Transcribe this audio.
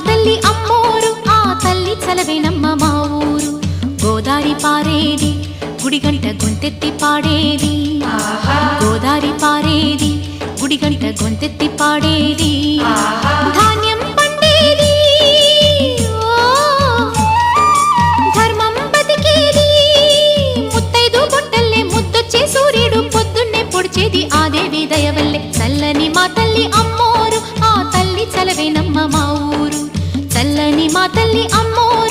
తల్లి అమ్మోరు ఆ తల్లి చలవేనమ్మ మా ఊరు గోదారి పారేది గుడిగంట గొంతెత్తి పాడేది గోదారి పారేది గుడిగంట గొంతెత్తి పాడేది ధాన్యం పండేది ధర్మం బతికేది ముత్తైదు బొట్టల్లే ముద్దొచ్చే సూర్యుడు పొద్దున్నే పొడిచేది ఆ దేవి దయవల్లే చల్లని మా తల్లి అమ్మోరు ఆ తల్లి చలవేనమ్మ మా ఊరు చల్లని మా తల్లి అమ్మోరు